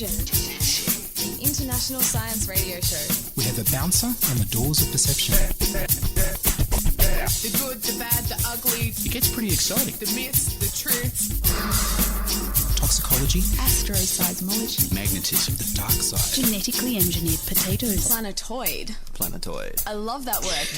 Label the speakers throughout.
Speaker 1: Diffusion, the international science radio show.
Speaker 2: We have a bouncer on the doors of perception.
Speaker 3: The good, the bad, the ugly.
Speaker 2: It gets pretty exciting.
Speaker 3: The myths, the truths.
Speaker 2: Toxicology.
Speaker 4: Astroseismology.
Speaker 2: Magnetism. The dark side.
Speaker 4: Genetically engineered potatoes.
Speaker 1: Planetoid.
Speaker 5: Planetoid.
Speaker 1: I love that word.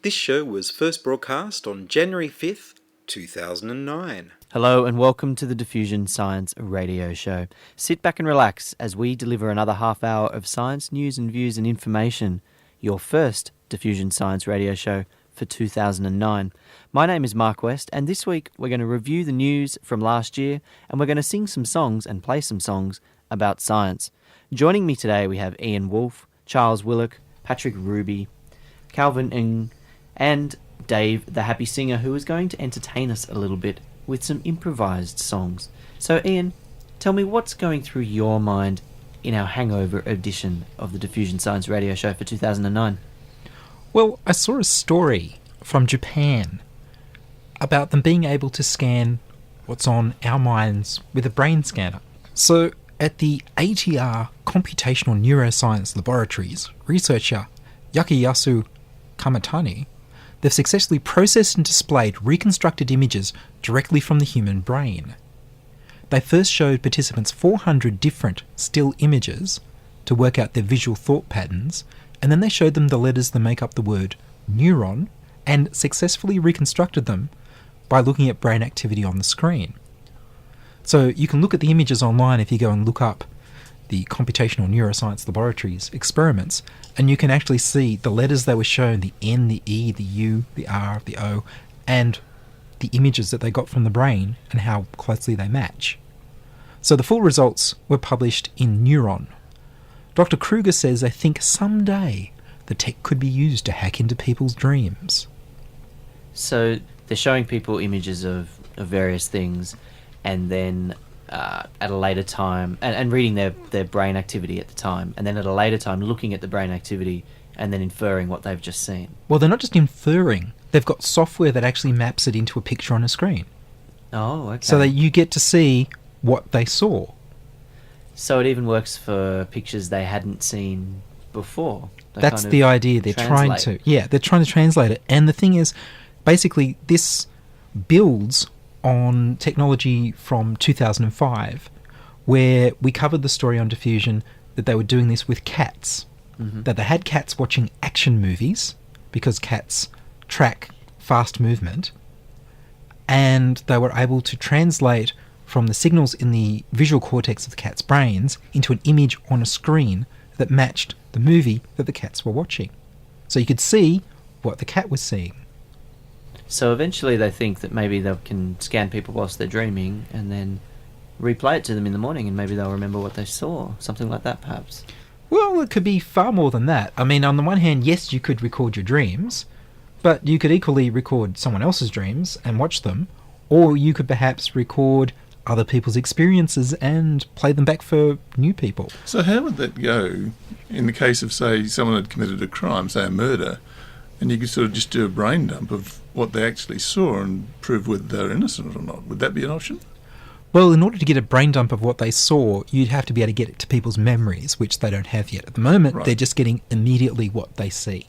Speaker 6: This show was first broadcast on January 5th, 2009.
Speaker 5: Hello and welcome to the Diffusion Science Radio Show. Sit back and relax as we deliver another half hour of science news and views and information. Your first Diffusion Science Radio Show for 2009. My name is Marc West, and this week we're going to review the news from last year, and we're going to sing some songs and play some songs about science. Joining me today we have Ian Woolf, Charles Willock, Patrick Rubie, Kalvin Ng, and Dave, the happy singer, who is going to entertain us a little bit with some improvised songs. So Ian, tell me what's going through your mind in our hangover edition of the Diffusion Science Radio Show for 2009.
Speaker 2: Well, I saw a story from Japan about them being able to scan what's on our minds with a brain scanner. So at the ATR Computational Neuroscience Laboratories, researcher Yakiyasu Kamatani, they've successfully processed and displayed reconstructed images directly from the human brain. They first showed participants 400 different still images to work out their visual thought patterns, and then they showed them the letters that make up the word neuron and successfully reconstructed them by looking at brain activity on the screen. So you can look at the images online if you go and look up the Computational Neuroscience Laboratories experiments, and you can actually see the letters that were shown, the N, the E, the U, the R, the O, and the images that they got from the brain and how closely they match. So the full results were published in Neuron. Dr. Kruger says they think someday the tech could be used to hack into people's dreams.
Speaker 5: So they're showing people images of various things, and then at a later time, and reading their brain activity at the time, and then at a later time looking at the brain activity and then inferring what they've just seen.
Speaker 2: Well, they're not just inferring, they've got software that actually maps it into a picture on a screen.
Speaker 5: Oh, okay.
Speaker 2: So that you get to see what they saw.
Speaker 5: So it even works for pictures they hadn't seen before.
Speaker 2: That's the idea. They're trying to translate it. And the thing is, basically, this builds on technology from 2005, where we covered the story on Diffusion that they were doing this with cats. Mm-hmm. That they had cats watching action movies, because cats track fast movement, and they were able to translate from the signals in the visual cortex of the cat's brains into an image on a screen that matched the movie that the cats were watching. So you could see what the cat was seeing.
Speaker 5: So eventually they think that maybe they can scan people whilst they're dreaming and then replay it to them in the morning, and maybe they'll remember what they saw. Something like that, perhaps.
Speaker 2: Well, it could be far more than that. I mean, on the one hand, yes, you could record your dreams, but you could equally record someone else's dreams and watch them, or you could perhaps record other people's experiences and play them back for new people.
Speaker 7: So how would that go in the case of, say, someone had committed a crime, say a murder, and you could sort of just do a brain dump of what they actually saw and prove whether they're innocent or not? Would that be an option?
Speaker 2: Well, in order to get a brain dump of what they saw, you'd have to be able to get it to people's memories, which they don't have yet. At the moment, They're just getting immediately what they see.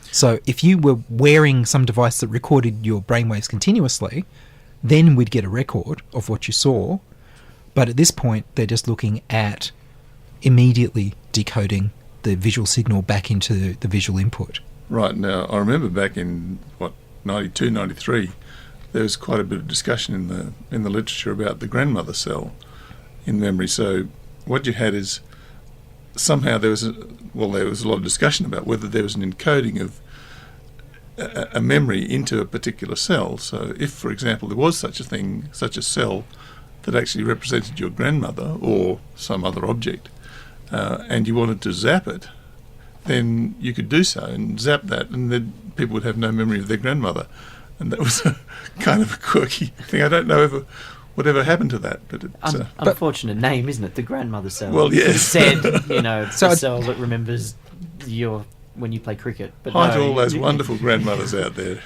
Speaker 2: So if you were wearing some device that recorded your brainwaves continuously, then we'd get a record of what you saw. But at this point, they're just looking at immediately decoding the visual signal back into the visual input.
Speaker 7: Right. Now, I remember back in, 92, 93, there was quite a bit of discussion in the literature about the grandmother cell in memory. So what you had is somehow there was a lot of discussion about whether there was an encoding of a memory into a particular cell. So if, for example, there was such a thing, such a cell that actually represented your grandmother or some other object, and you wanted to zap it, then you could do so and zap that, and then people would have no memory of their grandmother. And that was a kind of a quirky thing. I don't know whatever happened to that. But it's
Speaker 5: unfortunate name, isn't it? The grandmother cell.
Speaker 7: Well, yes.
Speaker 5: Said, the cell that remembers when you play cricket. But
Speaker 7: hi to all those wonderful grandmothers out there.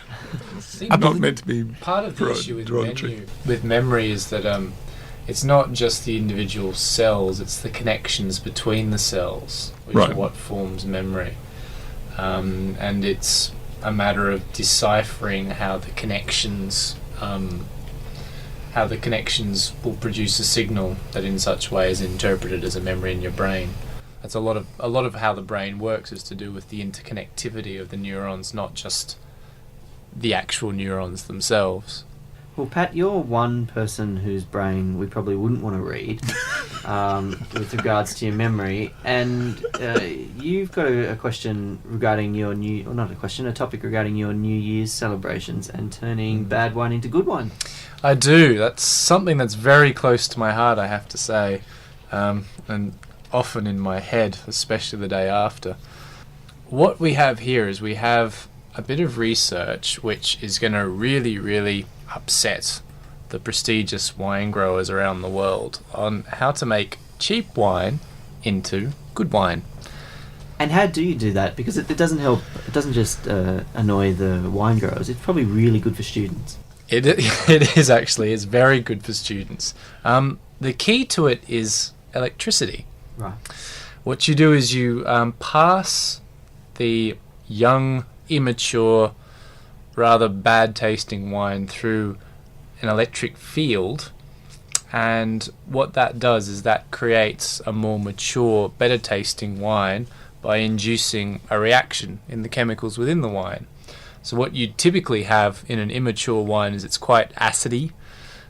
Speaker 7: not meant to be
Speaker 2: Part of the issue
Speaker 7: derogatory.
Speaker 2: with memory is that it's not just the individual cells, it's the connections between the cells, which
Speaker 7: Right.
Speaker 2: are what forms memory. And it's a matter of deciphering how the connections will produce a signal that in such way is interpreted as a memory in your brain. That's a lot of how the brain works is to do with the interconnectivity of the neurons, not just the actual neurons themselves.
Speaker 5: Well, Pat, you're one person whose brain we probably wouldn't want to read with regards to your memory, and you've got a question regarding a topic regarding your New Year's celebrations and turning bad wine into good wine.
Speaker 2: I do. That's something that's very close to my heart, I have to say, and often in my head, especially the day after. What we have here is we have a bit of research which is going to really, really upset the prestigious wine growers around the world on how to make cheap wine into good wine.
Speaker 5: And how do you do that? Because it doesn't help. It doesn't just annoy the wine growers. It's probably really good for students.
Speaker 2: It is actually. It's very good for students. The key to it is electricity.
Speaker 5: Right.
Speaker 2: What you do is you pass the young, immature, rather bad-tasting wine through an electric field, and what that does is that creates a more mature, better-tasting wine by inducing a reaction in the chemicals within the wine. So what you typically have in an immature wine is it's quite acidy.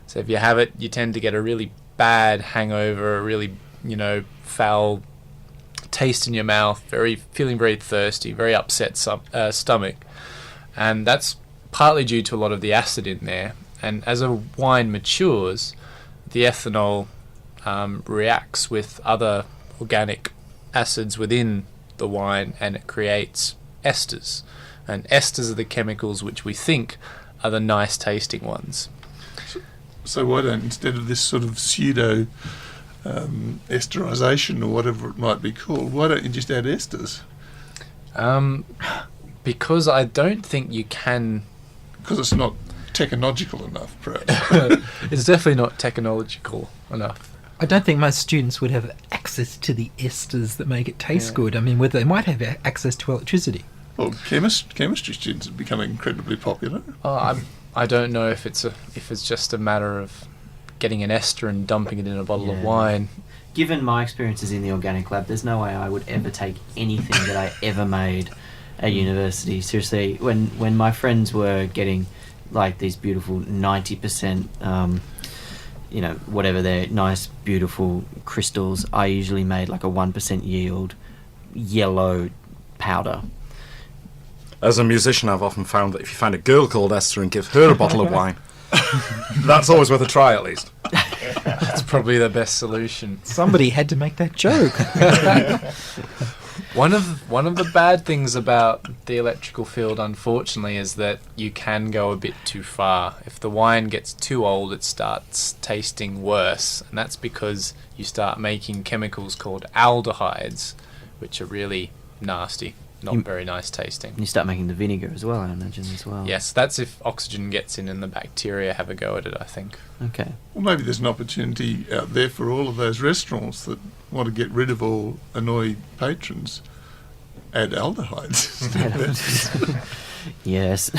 Speaker 2: So if you have it, you tend to get a really bad hangover, a really, foul taste in your mouth, feeling very thirsty, very upset stomach. And that's partly due to a lot of the acid in there. And as a wine matures, the ethanol reacts with other organic acids within the wine, and it creates esters. And esters are the chemicals which we think are the nice tasting ones.
Speaker 7: So why don't, instead of this sort of pseudo esterization or whatever it might be called, why don't you just add esters?
Speaker 2: Because I don't think you can.
Speaker 7: Because it's not technological enough, perhaps.
Speaker 2: It's definitely not technological enough.
Speaker 8: I don't think most students would have access to the esters that make it taste good. I mean, whether they might have access to electricity.
Speaker 7: Well, chemistry students have become incredibly popular.
Speaker 2: I don't know if it's just a matter of getting an ester and dumping it in a bottle of wine.
Speaker 5: Given my experiences in the organic lab, there's no way I would ever take anything that I ever made at university. Seriously, when my friends were getting like these beautiful 90%, whatever they're nice, beautiful crystals, I usually made like a 1% yield yellow powder.
Speaker 9: As a musician, I've often found that if you find a girl called Esther and give her a bottle of wine, that's always worth a try at least.
Speaker 2: That's probably the best solution.
Speaker 8: Somebody had to make that joke.
Speaker 2: One of the bad things about the electrical field, unfortunately, is that you can go a bit too far. If the wine gets too old, it starts tasting worse, and that's because you start making chemicals called aldehydes, which are really nasty, not very nice tasting.
Speaker 5: You start making the vinegar as well, I imagine, as well.
Speaker 2: Yes, that's if oxygen gets in and the bacteria have a go at it, I think.
Speaker 5: Okay.
Speaker 7: Well, maybe there's an opportunity out there for all of those restaurants that want to get rid of all annoyed patrons. Add aldehydes.
Speaker 5: Yes.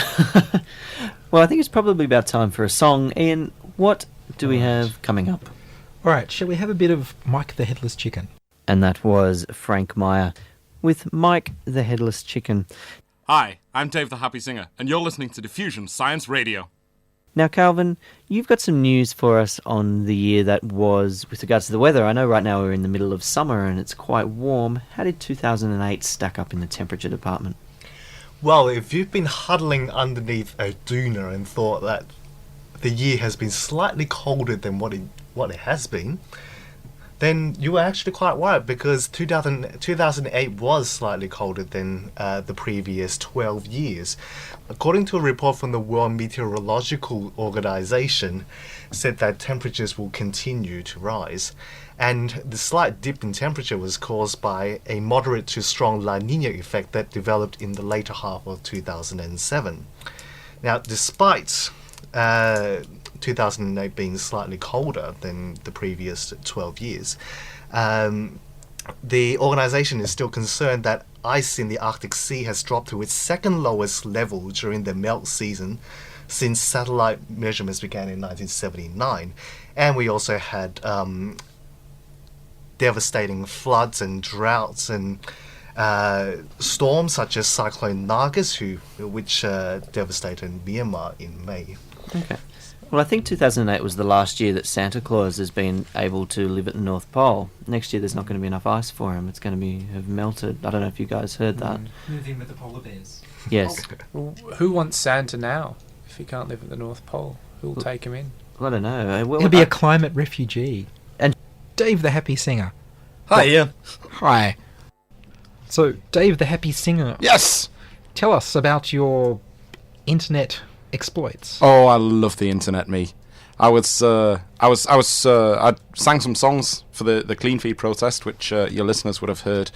Speaker 5: Well, I think it's probably about time for a song. Ian, what do we have coming up?
Speaker 8: All right, shall we have a bit of Mike the Headless Chicken?
Speaker 5: And that was Frank Meyer with Mike the Headless Chicken.
Speaker 9: Hi, I'm Dave the Happy Singer, and you're listening to Diffusion Science Radio.
Speaker 5: Now, Kalvin, you've got some news for us on the year that was with regards to the weather. I know right now we're in the middle of summer and it's quite warm. How did 2008 stack up in the temperature department?
Speaker 10: Well, if you've been huddling underneath a doona and thought that the year has been slightly colder than what it has been, then you were actually quite right, because 2008 was slightly colder than the previous 12 years. According to a report from the World Meteorological Organization, said that temperatures will continue to rise. And the slight dip in temperature was caused by a moderate to strong La Nina effect that developed in the later half of 2007. Now, despite 2008 being slightly colder than the previous 12 years, the organisation is still concerned that ice in the Arctic Sea has dropped to its second lowest level during the melt season since satellite measurements began in 1979. And we also had devastating floods and droughts and storms such as Cyclone Nargis, which devastated Myanmar in May.
Speaker 5: Okay. Well, I think 2008 was the last year that Santa Claus has been able to live at the North Pole. Next year there's not going to be enough ice for him. It's going to have melted. I don't know if you guys heard that.
Speaker 8: Moving with the polar bears.
Speaker 5: Yes.
Speaker 11: Well, who wants Santa now if he can't live at the North Pole? Who'll take him in?
Speaker 5: Well, I don't know. Well,
Speaker 8: He'll be a climate refugee.
Speaker 5: And
Speaker 8: Dave the Happy Singer.
Speaker 9: Hi, Ian.
Speaker 8: Hi. So, Dave the Happy Singer.
Speaker 9: Yes.
Speaker 8: Tell us about your internet exploits.
Speaker 9: Oh, I love the internet, me. I sang some songs for the Clean Feed protest, which your listeners would have heard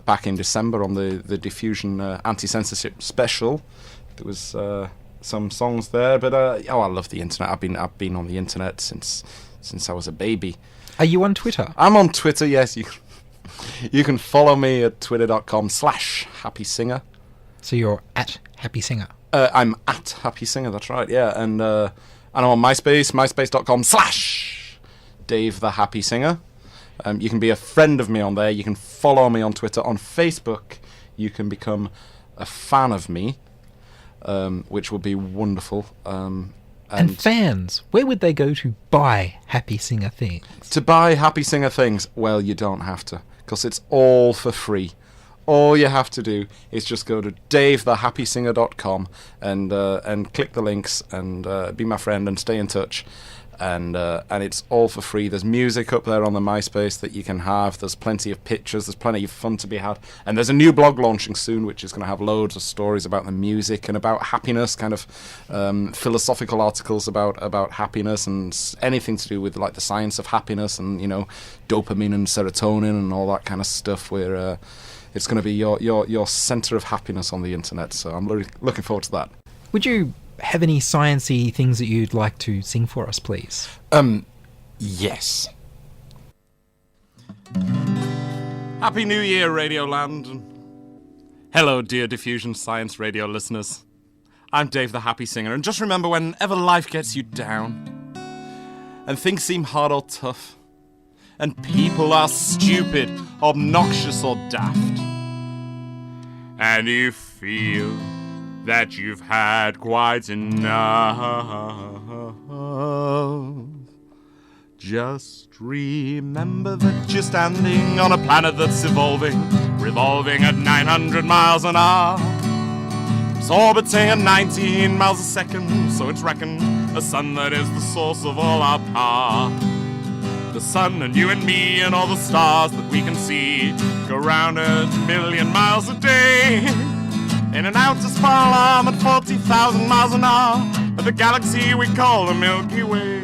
Speaker 9: back in December on the Diffusion anti-censorship special. There was some songs there, but I love the internet. I've been on the internet since I was a baby.
Speaker 8: Are you on Twitter?
Speaker 9: I'm on Twitter. Yes, you can follow me at twitter.com/happysinger.
Speaker 8: So you're at Happy Singer.
Speaker 9: I'm at Happy Singer, that's right, yeah. And I'm on MySpace, myspace.com/Dave the Happy Singer. You can be a friend of me on there. You can follow me on Twitter. On Facebook, you can become a fan of me, which would be wonderful.
Speaker 8: And fans, where would they go to buy Happy Singer things?
Speaker 9: To buy Happy Singer things, well, you don't have to, because it's all for free. All you have to do is just go to davethehappysinger.com and click the links and be my friend and stay in touch. And it's all for free. There's music up there on the MySpace that you can have. There's plenty of pictures. There's plenty of fun to be had. And there's a new blog launching soon, which is going to have loads of stories about the music and about happiness, kind of philosophical articles about happiness and anything to do with like the science of happiness and, you know, dopamine and serotonin and all that kind of stuff. Where it's going to be your centre of happiness on the internet. So I'm looking forward to that.
Speaker 8: Would you have any sciencey things that you'd like to sing for us, please?
Speaker 9: Yes. Happy New Year, Radioland. Hello, dear Diffusion Science Radio listeners. I'm Dave the Happy Singer, and just remember, whenever life gets you down, and things seem hard or tough, and people are stupid, obnoxious or daft, and you feel that you've had quite enough, just remember that you're standing on a planet that's evolving, revolving at 900 miles an hour. It's orbiting at 19 miles a second, so it's reckoned a sun that is the source of all our power. The sun and you and me and all the stars that we can see go round at 1 million miles a day, in and out a spiral arm at 40,000 miles an hour of the galaxy we call the Milky Way.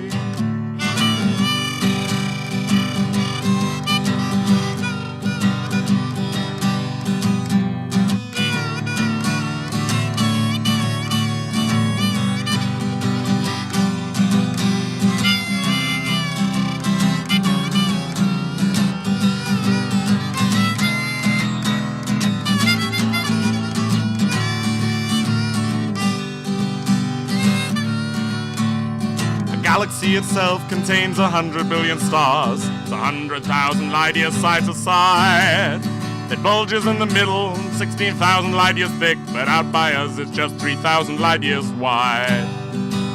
Speaker 9: The galaxy itself contains 100 billion stars. It's 100,000 light years side to side. It bulges in the middle, 16,000 light years thick, but out by us it's just 3,000 light years wide.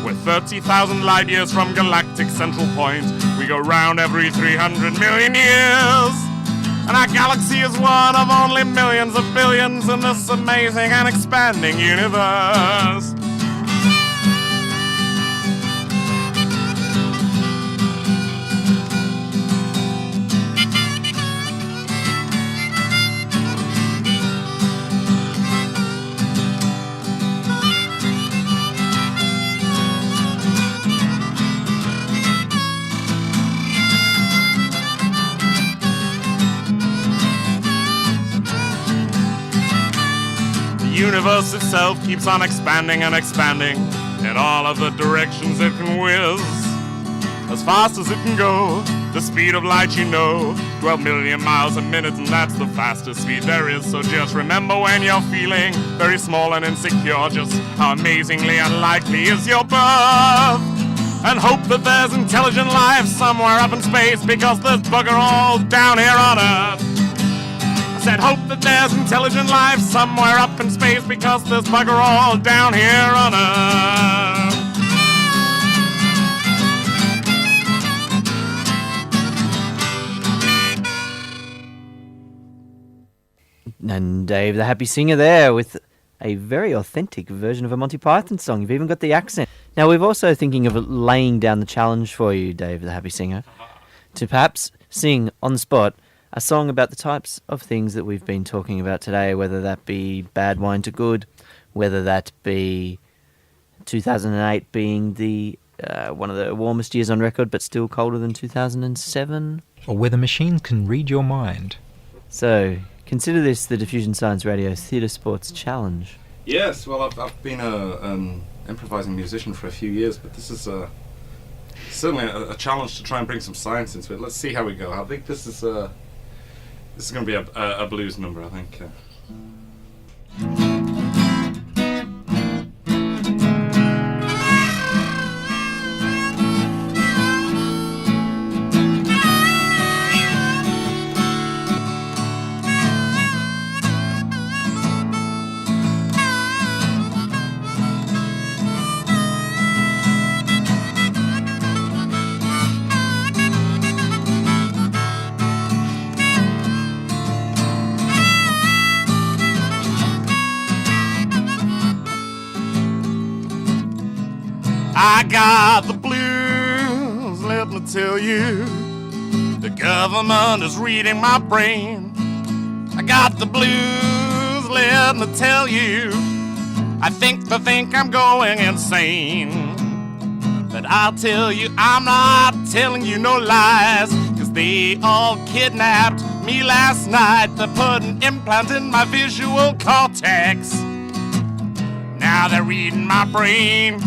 Speaker 9: We're 30,000 light years from galactic central point. We go round every 300 million years. And our galaxy is one of only millions of billions in this amazing and expanding universe. The
Speaker 12: universe itself keeps on expanding and expanding in all of the directions it can whiz. As fast as it can go, the speed of light, 12 million miles a minute, and that's the fastest speed there is. So just remember when you're feeling very small and insecure, just how amazingly unlikely is your birth. And hope that there's intelligent life somewhere up in space, because there's bugger all down here on Earth. I said hope that there's intelligent life somewhere up in space, because there's bugger all down here on Earth.
Speaker 5: And Dave, the happy singer there, with a very authentic version of a Monty Python song. You've even got the accent. Now, we're also thinking of laying down the challenge for you, Dave, the happy singer, to perhaps sing on the spot a song about the types of things that we've been talking about today, whether that be bad wine to good, whether that be 2008 being the one of the warmest years on record, but still colder than 2007.
Speaker 2: Or whether machines can read your mind.
Speaker 5: So, consider this the Diffusion Science Radio Theatre Sports Challenge.
Speaker 9: Yes, well, I've been an improvising musician for a few years, but this is certainly a challenge to try and bring some science into it. Let's see how we go. I think this is going to be a blues number, I think.
Speaker 12: I got the blues, let me tell you. The government is reading my brain. I got the blues, let me tell you. I think they think I'm going insane. But I'll tell you, I'm not telling you no lies, 'cause they all kidnapped me last night. They put an implant in my visual cortex. Now they're reading my brain.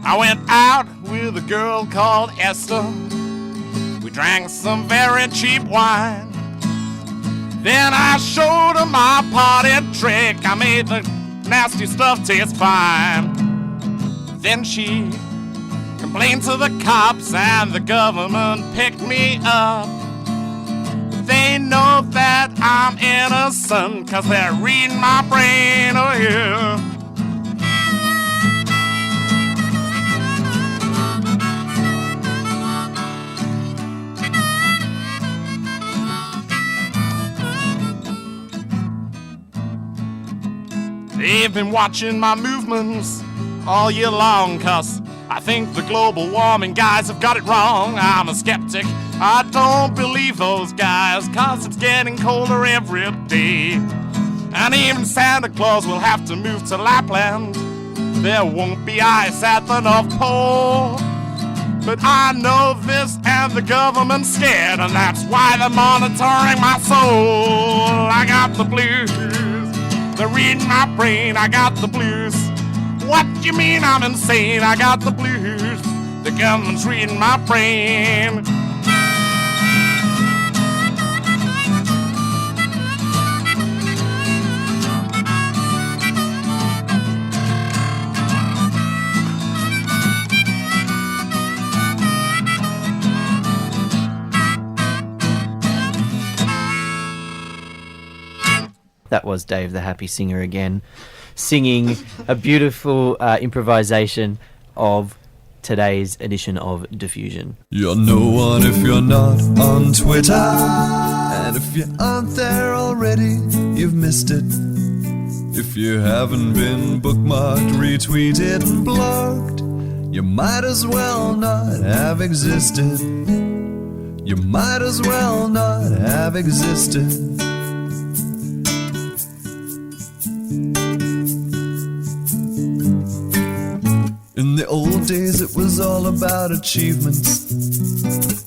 Speaker 12: I went out with a girl called Esther. We drank some very cheap wine. Then I showed her my party trick. I made the nasty stuff taste fine. Then she complained to the cops and the government picked me up. They know that I'm innocent 'cause they're reading my brain, oh yeah. They've been watching my movements all year long, 'cause I think the global warming guys have got it wrong. I'm a skeptic, I don't believe those guys, 'cause it's getting colder every day. And even Santa Claus will have to move to Lapland. There won't be ice at the North Pole. But I know this and the government's scared, and that's why they're monitoring my soul. I got the blues. They're reading my brain, I got the blues. What do you mean I'm insane? I got the blues. The government's reading my brain.
Speaker 5: That was Dave the Happy Singer again, singing a beautiful improvisation of today's edition of Diffusion.
Speaker 13: You're no one if you're not on Twitter, and if you aren't there already, you've missed it. If you haven't been bookmarked, retweeted and blogged, you might as well not have existed. You might as well not have existed. old days it was all about achievements,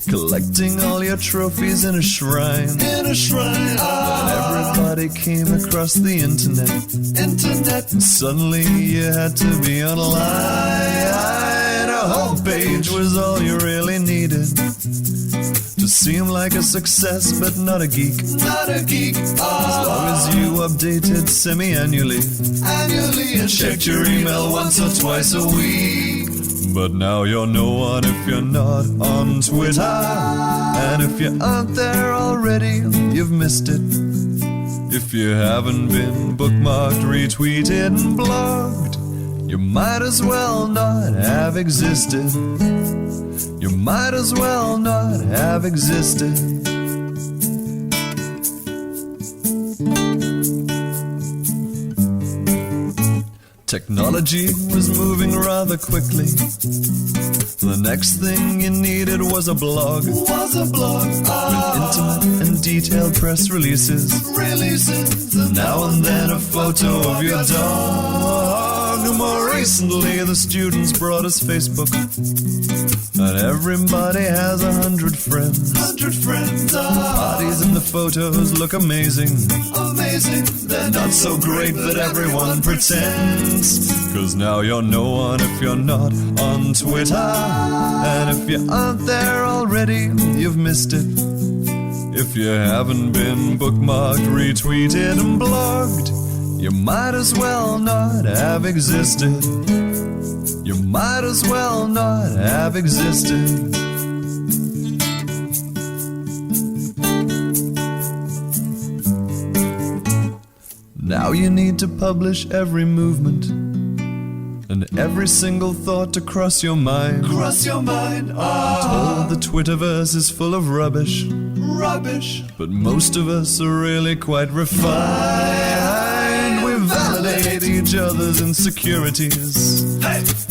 Speaker 13: collecting all your trophies in a shrine. Then everybody came across the internet. And suddenly you had to be online. A homepage was all you really needed to seem like a success, but not a geek. As long as you updated semi-annually, and checked your email once or twice a week. But now you're no one if you're not on Twitter, and if you aren't there already, you've missed it. If you haven't been bookmarked, retweeted, and blogged, you might as well not have existed. You might as well not have existed. Technology was moving rather quickly. The next thing you needed was a blog. With intimate and detailed press releases. Now and then a photo of your dog. More recently the students brought us Facebook, and everybody has 100 friends. The parties and the photos look amazing. They're not so great, but everyone pretends. 'Cause now you're no one if you're not on Twitter, and if you aren't there already, you've missed it. If you haven't been bookmarked, retweeted, and blogged, you might as well not have existed. You might as well not have existed. Now you need to publish every movement and every single thought to cross your mind. I'm told the Twitterverse is full of rubbish. But most of us are really quite refined. We validate each other's insecurities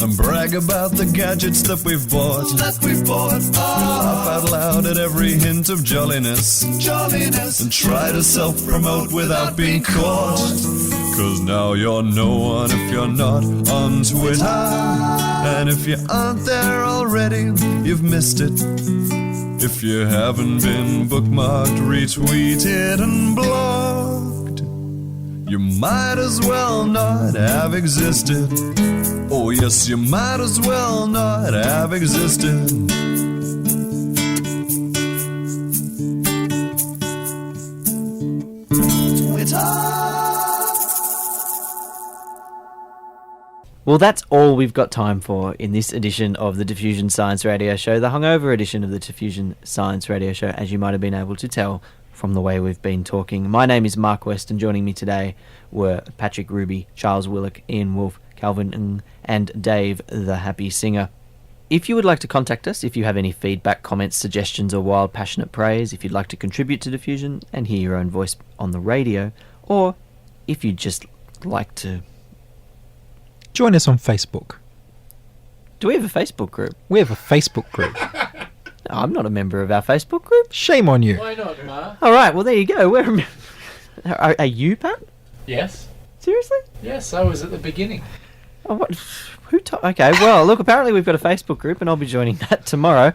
Speaker 13: and brag about the gadgets that we've bought. We laugh out loud at every hint of jolliness and try to self-promote without being caught. 'Cause now you're no one if you're not on Twitter, and if you aren't there already, you've missed it. If you haven't been bookmarked, retweeted, and blogged, you might as well not have existed. Oh yes, you might as well not have existed.
Speaker 5: Well, that's all we've got time for in this edition of the Diffusion Science Radio Show, the hungover edition of the Diffusion Science Radio Show, as you might have been able to tell from the way we've been talking. My name is Marc West, and joining me today were Patrick Rubie, Charles Willock, Ian Woolf, Kalvin Ng, and Dave the Happy Singer. If you would like to contact us, if you have any feedback, comments, suggestions, or wild, passionate praise, if you'd like to contribute to Diffusion and hear your own voice on the radio, or if you'd just like to
Speaker 2: join us on Facebook.
Speaker 5: Do we have a Facebook group?
Speaker 2: We have a Facebook group.
Speaker 5: I'm not a member of our Facebook group.
Speaker 2: Shame on you.
Speaker 11: Why not, Ma?
Speaker 5: All right, well, there you go. Are you, Pat?
Speaker 11: Yes.
Speaker 5: Seriously?
Speaker 11: Yes, I was at the beginning.
Speaker 5: Oh, what? Okay, well, look, apparently we've got a Facebook group, and I'll be joining that tomorrow.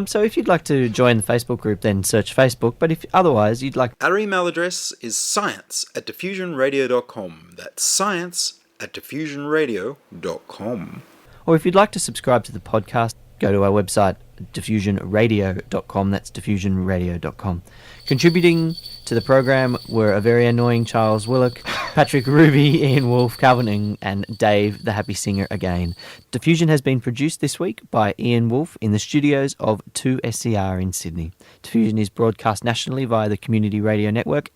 Speaker 5: So if you'd like to join the Facebook group, then search Facebook. But if otherwise you'd like...
Speaker 6: Our email address is science@diffusionradio.com. That's science@diffusionradio.com.
Speaker 5: Or if you'd like to subscribe to the podcast, go to our website, diffusionradio.com. That's diffusionradio.com. Contributing to the program were a very annoying Charles Willock, Patrick Rubie, Ian Woolf, Kalvin Ng, and Dave the Happy Singer again. Diffusion has been produced this week by Ian Woolf in the studios of 2SCR in Sydney. Diffusion is broadcast nationally via the Community Radio Network.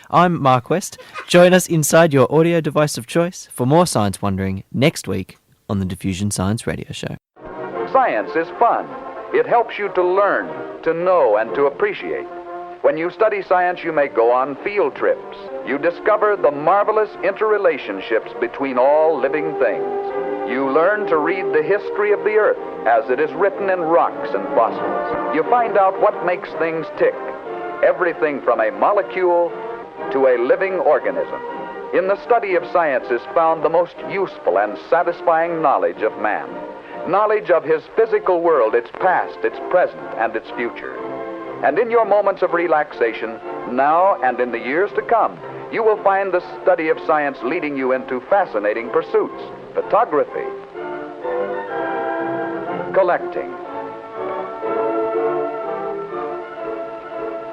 Speaker 5: I'm Marc West. Join us inside your audio device of choice for more science wondering next week on the Diffusion Science Radio Show.
Speaker 14: Science is fun. It helps you to learn, to know, and to appreciate. When you study science, you may go on field trips. You discover the marvelous interrelationships between all living things. You learn to read the history of the Earth as it is written in rocks and fossils. You find out what makes things tick. Everything from a molecule to a living organism. In the study of science is found the most useful and satisfying knowledge of man. knowledge of his physical world, its past, its present, and its future. And in your moments of relaxation, now and in the years to come, you will find the study of science leading you into fascinating pursuits: photography, collecting.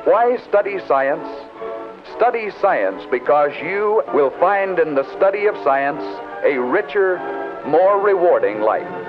Speaker 14: Why study science? Study science because you will find in the study of science a richer, more rewarding life.